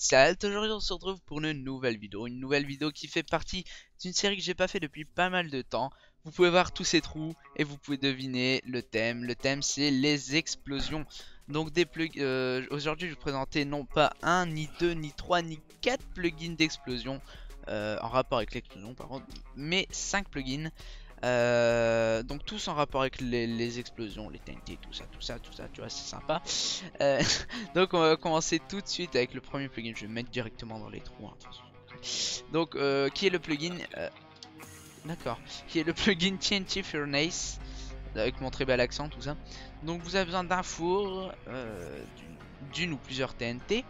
Salut, aujourd'hui on se retrouve pour une nouvelle vidéo qui fait partie d'une série que j'ai pas fait depuis pas mal de temps. Vous pouvez voir tous ces trous et vous pouvez deviner le thème. Le thème c'est les explosions. Donc des plugins. Aujourd'hui je vais vous présenter non pas un, ni deux, ni trois, ni quatre plugins d'explosion en rapport avec l'explosion par contre, mais 5 plugins. Donc tous en rapport avec les explosions, les TNT, tout ça, tu vois, c'est sympa. Euh, donc on va commencer tout de suite avec le premier plugin. Je vais mettre directement dans les trous, hein, de toute façon. Donc qui est le plugin d'accord, qui est le plugin TNT Furnace, avec mon très bel accent, tout ça. Donc vous avez besoin d'un four, d'une ou plusieurs TNT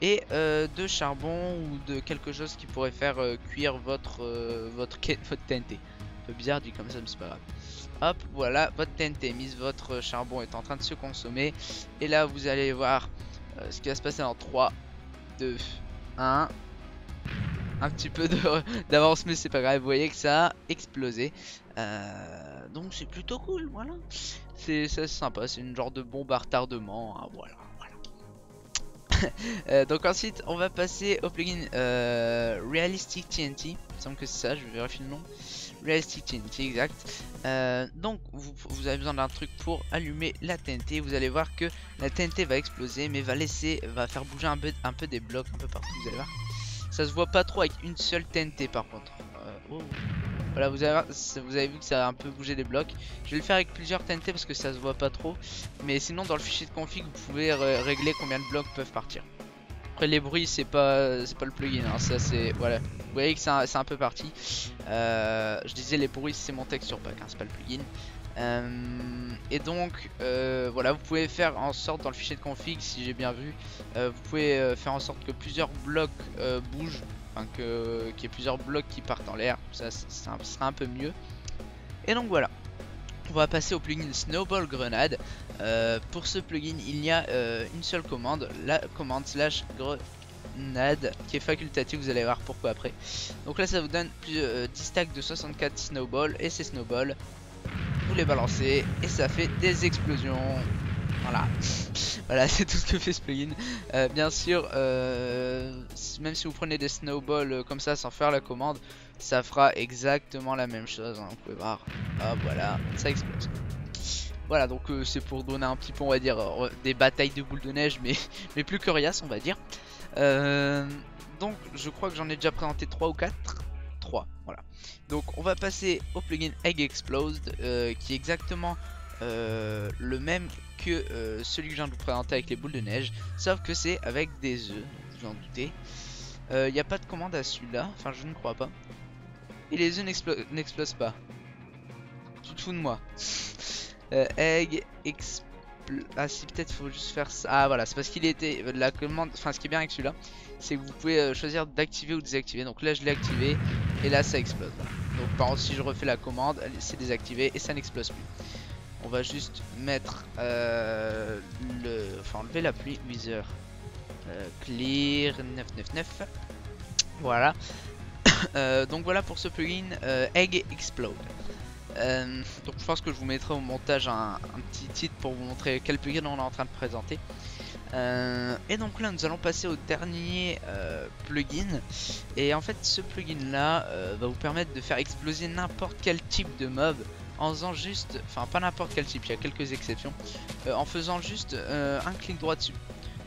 et de charbon ou de quelque chose qui pourrait faire cuire votre TNT. Un peu bizarre dit comme ça, mais c'est pas grave. Hop, voilà, votre TNT est mise, votre charbon est en train de se consommer. Et là, vous allez voir ce qui va se passer dans 3, 2, 1. Un petit peu d'avance, mais c'est pas grave. Vous voyez que ça a explosé. Donc c'est plutôt cool, voilà. C'est sympa, c'est une genre de bombe à retardement, hein, voilà. Donc ensuite on va passer au plugin Realistic TNT. Il me semble que c'est ça, je vais vérifier le nom. Realistic TNT, exact. Donc vous avez besoin d'un truc pour allumer la TNT. Vous allez voir que la TNT va exploser, mais va faire bouger un peu des blocs un peu partout. Vous allez voir, ça se voit pas trop avec une seule TNT par contre. Oh. Voilà, vous avez vu que ça a un peu bougé des blocs. Je vais le faire avec plusieurs TNT parce que ça se voit pas trop. Mais sinon dans le fichier de config vous pouvez régler combien de blocs peuvent partir. Après les bruits c'est pas le plugin, hein. Ça c'est, voilà, vous voyez que c'est un peu parti. Je disais les bruits c'est mon texte sur pack, hein, c'est pas le plugin. Et donc voilà, vous pouvez faire en sorte dans le fichier de config, si j'ai bien vu, vous pouvez faire en sorte que plusieurs blocs bougent. Enfin, qu'il y ait plusieurs blocs qui partent en l'air, ça sera un peu mieux. Et donc voilà, on va passer au plugin Snowball Grenade. Pour ce plugin il y a une seule commande, la commande /grenade, qui est facultative, vous allez voir pourquoi après. Donc là ça vous donne 10 stacks de 64 snowballs, et ces snowballs vous les balancez et ça fait des explosions. Voilà, voilà, c'est tout ce que fait ce plugin. Bien sûr, même si vous prenez des snowballs comme ça sans faire la commande, ça fera exactement la même chose, hein. Vous pouvez voir, hop, voilà, ça explose. Voilà, donc c'est pour donner un petit peu, on va dire, des batailles de boules de neige, mais plus coriaces, on va dire. Donc je crois que j'en ai déjà présenté 3 ou 4. 3, voilà. Donc on va passer au plugin Egg Explode, qui est exactement le même que celui que je viens de vous présenter avec les boules de neige, sauf que c'est avec des œufs, vous en doutez. Il n'y a pas de commande à celui-là, enfin je ne crois pas. Et les œufs n'explosent pas. Tu te fous de moi. Egg Explode. Ah si, peut-être faut juste faire ça. Ah voilà, c'est parce qu'il était la commande. Enfin ce qui est bien avec celui-là, c'est que vous pouvez choisir d'activer ou désactiver. Donc là je l'ai activé et là ça explose, voilà. Donc par contre si je refais la commande, c'est désactivé et ça n'explose plus. On va juste mettre enfin enlever la pluie, Wither clear 999. Voilà. Donc voilà pour ce plugin Egg Explode. Donc je pense que je vous mettrai au montage un petit titre pour vous montrer quel plugin on est en train de présenter. Et donc là nous allons passer au dernier plugin. Et en fait ce plugin là va vous permettre de faire exploser n'importe quel type de mob en faisant juste, enfin pas n'importe quel type, il y a quelques exceptions, en faisant juste un clic droit dessus.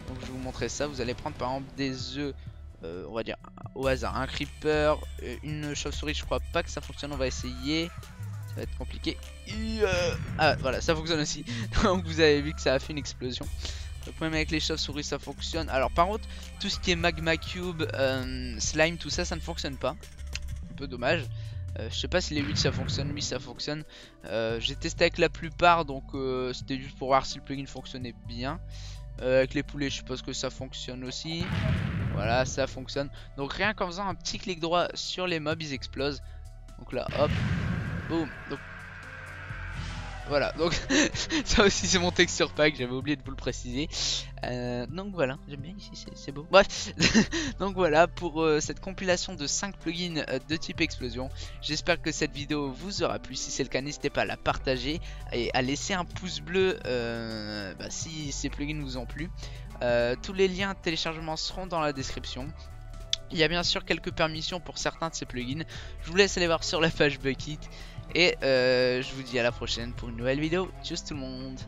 Donc je vais vous montrer ça. Vous allez prendre par exemple des œufs, on va dire au hasard, un creeper, une chauve-souris. Je crois pas que ça fonctionne, on va essayer, ça va être compliqué. Ah voilà, ça fonctionne aussi. Donc vous avez vu que ça a fait une explosion. Le problème avec les chauves-souris ça fonctionne. Alors par contre tout ce qui est magma cube, slime, tout ça, ça ne fonctionne pas. Un peu dommage. Je sais pas si les 8 ça fonctionne, oui ça fonctionne. J'ai testé avec la plupart, donc c'était juste pour voir si le plugin fonctionnait bien. Avec les poulets je suppose que ça fonctionne aussi. Voilà, ça fonctionne. Donc rien qu'en faisant un petit clic droit sur les mobs ils explosent. Donc là hop, boum. Donc voilà, donc ça aussi c'est mon texte sur pack, j'avais oublié de vous le préciser. Donc voilà, j'aime bien ici, c'est beau. Bref, donc voilà pour cette compilation de 5 plugins de type explosion. J'espère que cette vidéo vous aura plu. Si c'est le cas, n'hésitez pas à la partager et à laisser un pouce bleu si ces plugins vous ont plu. Tous les liens de téléchargement seront dans la description. Il y a bien sûr quelques permissions pour certains de ces plugins. Je vous laisse aller voir sur la page Bukkit. Et je vous dis à la prochaine pour une nouvelle vidéo. Tchuss tout le monde.